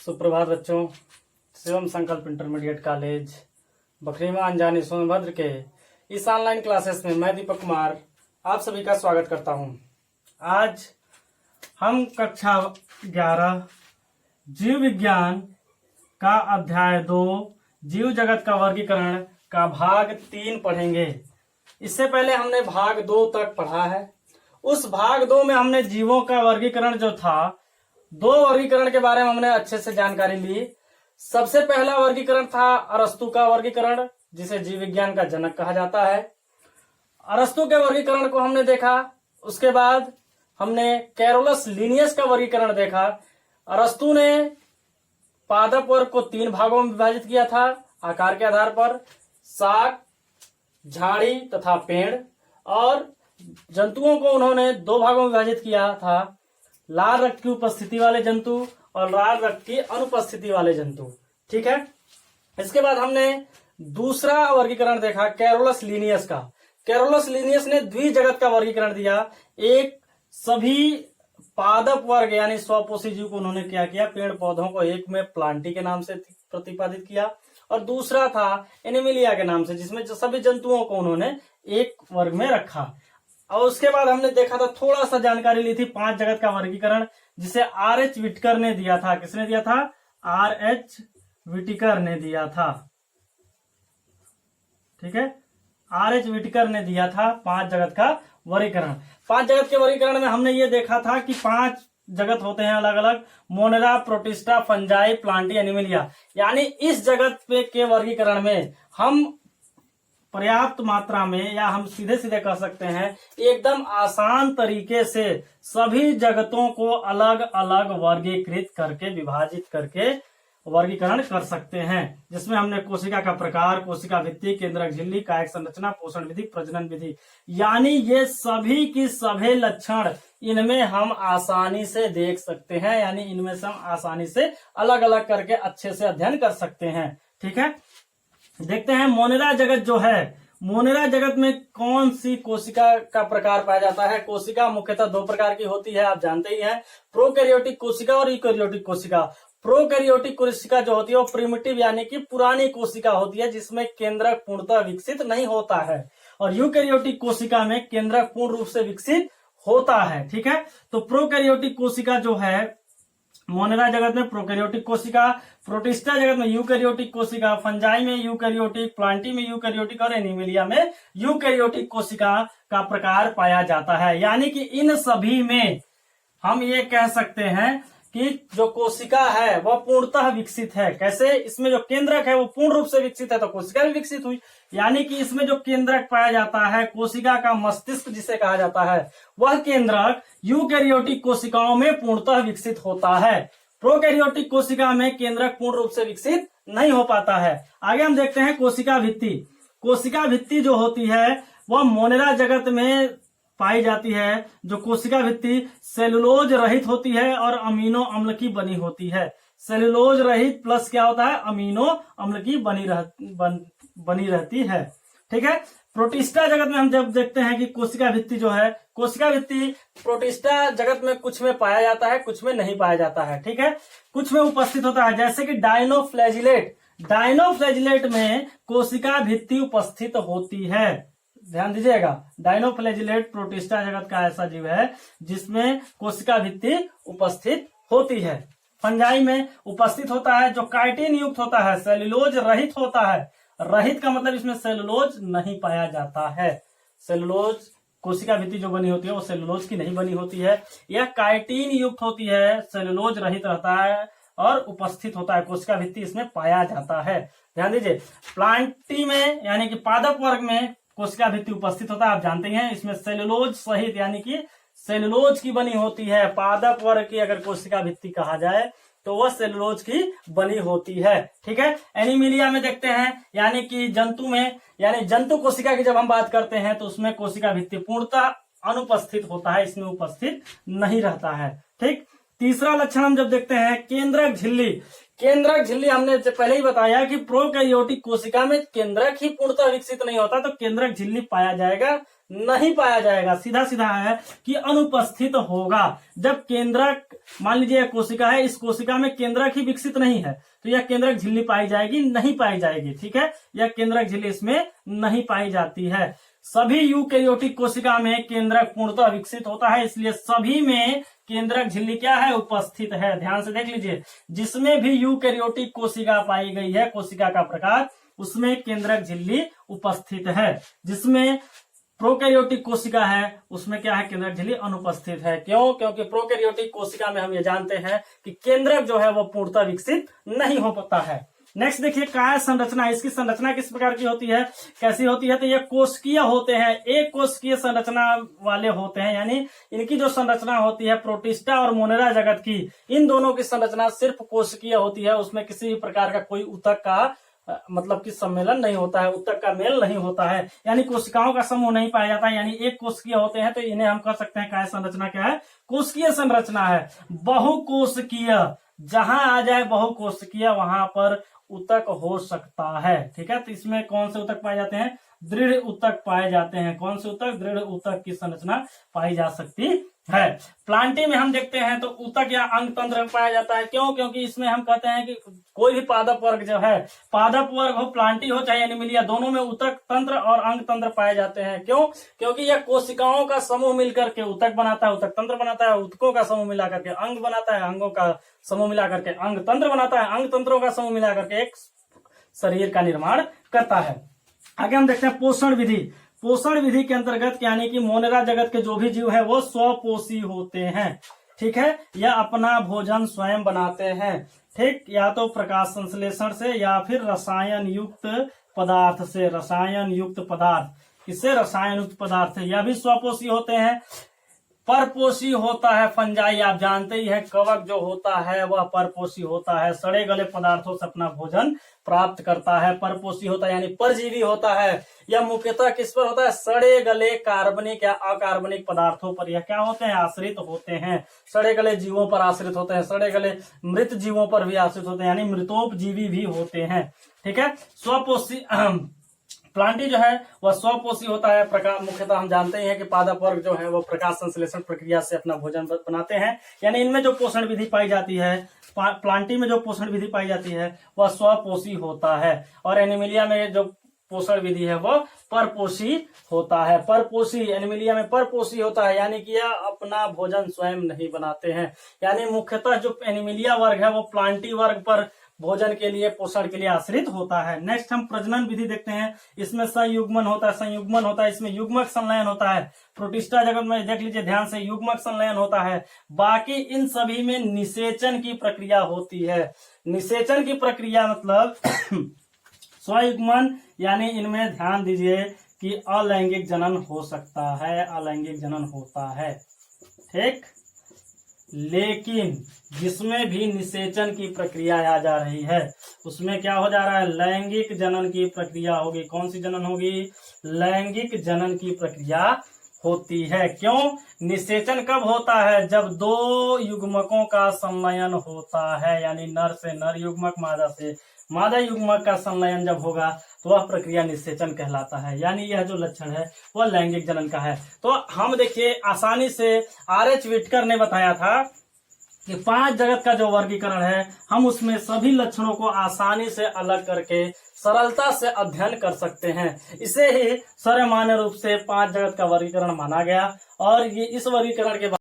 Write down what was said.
सुप्रभात बच्चों। शिवम संकल्प इंटरमीडिएट कॉलेज बखरीमा अंजानी सोनभद्र के इस ऑनलाइन क्लासेस में मैं दीपक कुमार आप सभी का स्वागत करता हूं। आज हम कक्षा 11 जीव विज्ञान का अध्याय 2 जीव जगत का वर्गीकरण का भाग 3 पढ़ेंगे। इससे पहले हमने भाग 2 तक पढ़ा है। उस भाग 2 में हमने जीवों का वर्गीकरण जो था, 2 वर्गीकरण के बारे में हमने अच्छे से जानकारी ली। सबसे पहला वर्गीकरण था अरस्तु का वर्गीकरण, जिसे जीव विज्ञान का जनक कहा जाता है। अरस्तु के वर्गीकरण को हमने देखा। उसके बाद हमने कैरोलस लिनियस का वर्गीकरण देखा। अरस्तु ने पादप वर्ग को 3 भागों में विभाजित किया था आकार के आधार पर, शाक, झाड़ी तथा पेड़, और जंतुओं को उन्होंने 2 भागों में विभाजित किया था, लाल रक्त की उपस्थिति वाले जंतु और लाल रक्त की अनुपस्थिति वाले जंतु। ठीक है। इसके बाद हमने दूसरा वर्गीकरण देखा कैरोलस लिनियस का। कैरोलस लिनियस ने द्विजगत का वर्गीकरण दिया। एक सभी पादप वर्ग यानी स्वपोषी जीव को उन्होंने क्या किया, पेड़ पौधों को एक में प्लांटी के नाम से प्रतिपादित किया, और दूसरा था एनिमिलिया के नाम से, जिसमें सभी जंतुओं को उन्होंने एक वर्ग में रखा। और उसके बाद हमने देखा था, थोड़ा सा जानकारी ली थी 5 जगत का वर्गीकरण, जिसे R.H. विटकर ने दिया था। किसने दिया था? R.H. विटकर ने दिया था। ठीक है, R.H. विटकर ने दिया था 5 जगत का वर्गीकरण। 5 जगत के वर्गीकरण में हमने ये देखा था कि 5 जगत होते हैं अलग अलग, Monera, protista, fungi, Plantae, Animalia. यानी इस जगत पे के वर्गीकरण में हम पर्याप्त मात्रा में, या हम सीधे सीधे कह सकते हैं एकदम आसान तरीके से सभी जगतों को अलग अलग वर्गीकृत करके, विभाजित करके वर्गीकरण कर सकते हैं। जिसमें हमने कोशिका का प्रकार, कोशिका भित्ति, केंद्रक झिल्ली, कायिक संरचना, पोषण विधि, प्रजनन विधि, यानी ये सभी की सभी लक्षण इनमें हम आसानी से देख सकते हैं। यानी इनमें से हम आसानी से अलग अलग करके अच्छे से अध्ययन कर सकते हैं। ठीक है, देखते हैं मोनेरा जगत जो है, मोनेरा जगत में कौन सी कोशिका का प्रकार पाया जाता है। कोशिका मुख्यतः 2 प्रकार की होती है, आप जानते ही हैं, प्रोकैरियोटिक कोशिका और यूकैरियोटिक कोशिका। प्रोकैरियोटिक कोशिका जो होती है वो प्रिमिटिव यानी कि पुरानी कोशिका होती है, जिसमें केंद्रक पूर्णतः विकसित नहीं होता है, और यूकैरियोटिक कोशिका में केंद्रक पूर्ण रूप से विकसित होता है। ठीक है, तो प्रोकैरियोटिक कोशिका जो है मोनेरा जगत में प्रोकैरियोटिक कोशिका, प्रोटिस्टा जगत में यूकैरियोटिक कोशिका, फंजाई में यूकैरियोटिक, प्लांटी में यूकैरियोटिक और एनिमिलिया में यूकैरियोटिक कोशिका का प्रकार पाया जाता है। यानी कि इन सभी में हम ये कह सकते हैं कि जो कोशिका है वह पूर्णतः विकसित है। कैसे? इसमें जो केंद्रक है वो पूर्ण रूप से विकसित है, तो कोशिका भी विकसित हुई। यानी कि इसमें जो केंद्रक पाया जाता है, कोशिका का मस्तिष्क जिसे कहा जाता है, वह केंद्रक यूकैरियोटिक कोशिकाओं में पूर्णतः विकसित होता है। प्रोकैरियोटिक कोशिका में केंद्रक पूर्ण रूप से विकसित नहीं हो पाता है। आगे हम देखते हैं कोशिका भित्ति। कोशिका भित्ति जो होती है वह मोनेरा जगत में पाई जाती है। जो कोशिका भित्ति सेलुलोज रहित होती है और अमीनो अम्ल की बनी होती है। सेलुलोज रहित प्लस क्या होता है, अमीनो अम्ल की बनी रहती है। ठीक है, प्रोटिस्टा जगत में हम जब देखते हैं कि कोशिका भित्ति जो है, कोशिका भित्ति प्रोटिस्टा जगत में कुछ में पाया जाता है, कुछ में नहीं पाया जाता है। ठीक है, कुछ में उपस्थित होता है, जैसे कि डायनोफ्लैजिलेट। डायनोफ्लैजिलेट में कोशिका भित्ति उपस्थित होती है। ध्यान दीजिएगा, डायनोफ्लैजिलेट प्रोटिस्टा जगत का ऐसा जीव है जिसमें कोशिका भित्ति उपस्थित होती है। फंजाई में उपस्थित होता है, जो काइटिन युक्त होता है, सेलुलोज रहित होता है। रहित का मतलब इसमें सेलुलोज नहीं पाया जाता है। सेलुलोज कोशिका भित्ति जो बनी होती है वो सेलुलोज की नहीं बनी होती है, यह काइटिन युक्त होती है, सेलुलोज रहित रहता है और उपस्थित होता है। कोशिका भित्ति इसमें पाया जाता है। ध्यान दीजिए, प्लांटी में यानी कि पादप वर्ग में कोशिका भित्ति उपस्थित होता है, आप जानते हैं, इसमें सेलुलोज सहित यानी कि सेलुलोज की बनी होती है। पादप वर्ग की अगर कोशिका भित्ति कहा जाए तो वह सेलुलोज की बनी होती है। ठीक है, एनिमिलिया में देखते हैं, यानी कि जंतु में, यानी जंतु कोशिका की जब हम बात करते हैं तो उसमें कोशिका भित्ति पूर्णतः अनुपस्थित होता है, इसमें उपस्थित नहीं रहता है। ठीक, तीसरा लक्षण हम जब देखते हैं केंद्रक झिल्ली। केंद्रक झिल्ली हमने पहले ही बताया कि प्रोकैरियोटिक कोशिका में केंद्रक ही पूर्णतः विकसित नहीं होता, तो केंद्रक झिल्ली पाया जाएगा नहीं पाया जाएगा, सीधा सीधा है कि अनुपस्थित होगा। जब केंद्रक मान लीजिए यह कोशिका है, इस कोशिका में केंद्रक ही विकसित नहीं है, तो यह केंद्रक झिल्ली पाई जाएगी? नहीं पाई जाएगी। ठीक है, यह केंद्रक झिल्ली इसमें नहीं पाई जाती है। सभी यूकेरियोटिक कोशिका में केंद्रक पूर्णतः विकसित होता है, इसलिए सभी में केंद्रक झिल्ली क्या है? उपस्थित है। ध्यान से देख लीजिए, जिसमें भी यूकेरियोटिक कोशिका पाई गई है, कोशिका का प्रकार, उसमें केंद्रक झिल्ली उपस्थित है। जिसमें प्रोकैरियोटिक कोशिका है उसमें क्या है? केंद्रक झिल्ली अनुपस्थित है। क्यों? क्योंकि प्रोकैरियोटिक कोशिका में हम ये जानते हैं कि केंद्रक जो है वो पूर्णतः विकसित नहीं हो पाता है। नेक्स्ट देखिए, काय संरचना। इसकी संरचना किस प्रकार की होती है, कैसी होती है? तो ये कोशिकीय होते हैं, एक कोशिकीय संरचना वाले होते हैं, यानी इनकी जो संरचना होती है प्रोटिस्टा और मोनेरा जगत की, इन दोनों की संरचना सिर्फ कोशिकीय होती है। उसमें किसी भी प्रकार का कोई ऊतक का मतलब कि सम्मेलन नहीं होता है, ऊतक का मेल नहीं होता है, यानी कोशिकाओं का समूह नहीं पाया जाता है, यानी एक कोशिकीय होते हैं। तो इन्हें हम कह सकते हैं काय संरचना क्या है? कोशिकीय संरचना है। बहुकोशिकीय, जहां आ जाए बहुकोशिकीय वहां पर ऊतक हो सकता है। ठीक है, तो इसमें कौन से ऊतक पाए जाते हैं? दृढ़ ऊतक पाए जाते हैं। कौन से ऊतक? दृढ़ ऊतक की संरचना पाई जा सकती है। प्लांटी में हम देखते हैं तो ऊतक या अंग तंत्र पाया जाता है। क्यों? क्योंकि इसमें हम कहते हैं कि कोई भी पादप वर्ग जो है, पादप वर्ग हो, प्लांटी हो चाहे एनिमिलिया, दोनों में ऊतक तंत्र और अंग तंत्र पाए जाते हैं। क्यों? क्योंकि यह कोशिकाओं का समूह मिलकर के ऊतक बनाता है, ऊतक तंत्र बनाता है, ऊतकों का समूह मिलाकर के अंग बनाता है, अंगों का समूह मिलाकर के अंग तंत्र बनाता है, अंग तंत्रों का समूह मिलाकर के एक शरीर का निर्माण करता है। आगे हम देखते हैं पोषण विधि। पोषण विधि के अंतर्गत यानी कि मोनेरा जगत के जो भी जीव है वो स्वपोषी होते हैं। ठीक है, यह अपना भोजन स्वयं बनाते हैं। ठीक, या तो प्रकाश संश्लेषण से या फिर रसायन युक्त पदार्थ से। रसायन युक्त पदार्थ, किससे? रसायन युक्त पदार्थ से। यह भी स्वपोषी होते हैं। परपोषी होता है फंजाई, आप जानते ही हैं, कवक जो होता है वह परपोषी होता है, सड़े गले पदार्थों से अपना भोजन प्राप्त करता है। परपोषी होता है यानी परजीवी होता है। यह मुख्यतः किस पर होता है? सड़े गले कार्बनिक या अकार्बनिक पदार्थों पर यह क्या होते हैं? आश्रित होते हैं। सड़े गले जीवों पर आश्रित होते हैं, सड़े गले मृत जीवों पर भी आश्रित होते हैं, यानी मृतोपजीवी भी होते हैं। ठीक है, स्वपोषी प्लांटी जो है वह स्वपोषी होता है। प्रकाश, मुख्यतः हम जानते ही हैं कि पादप वर्ग जो है वो प्रकाश संश्लेषण प्रक्रिया से अपना भोजन बनाते हैं, यानी इनमें जो पोषण विधि पाई जाती है, प्लांटी में जो पोषण विधि पाई जाती है वह स्वपोषी होता है, और एनिमिलिया में जो पोषण विधि है वो परपोषी होता है। परपोषी, एनिमिलिया में परपोषी होता है, यानी कि यह अपना भोजन स्वयं नहीं बनाते हैं। यानी मुख्यतः जो एनिमिलिया वर्ग है वो प्लांटी वर्ग पर भोजन के लिए, पोषण के लिए आश्रित होता है। नेक्स्ट हम प्रजनन विधि देखते हैं। इसमें संयुग्मन होता है, संयुग्मन होता है, इसमें युग्मक संलयन होता है। प्रोटिस्टा जगत में देख लीजिए ध्यान से, युग्मक संलयन होता है। बाकी इन सभी में निषेचन की प्रक्रिया होती है। निषेचन की प्रक्रिया मतलब स्वयुग्मन, यानी इनमें ध्यान दीजिए कि अलैंगिक जनन हो सकता है, अलैंगिक जनन होता है। ठीक, लेकिन जिसमें भी निषेचन की प्रक्रिया आ जा रही है उसमें क्या हो जा रहा है? लैंगिक जनन की प्रक्रिया होगी। कौन सी जनन होगी? लैंगिक जनन की प्रक्रिया होती है। क्यों? निषेचन कब होता है? जब दो युग्मकों का संलयन होता है, यानी नर से नर युग्मक, मादा से मादा युग्मक का संलयन जब होगा तो वह प्रक्रिया निषेचन कहलाता है। यानी यह जो लक्षण है वह लैंगिक जनन का है। तो हम देखिए आसानी से R.H. व्हिटकर ने बताया था कि 5 जगत का जो वर्गीकरण है हम उसमें सभी लक्षणों को आसानी से अलग करके सरलता से अध्ययन कर सकते हैं। इसे ही सर्वमान्य रूप से 5 जगत का वर्गीकरण माना गया, और ये इस वर्गीकरण के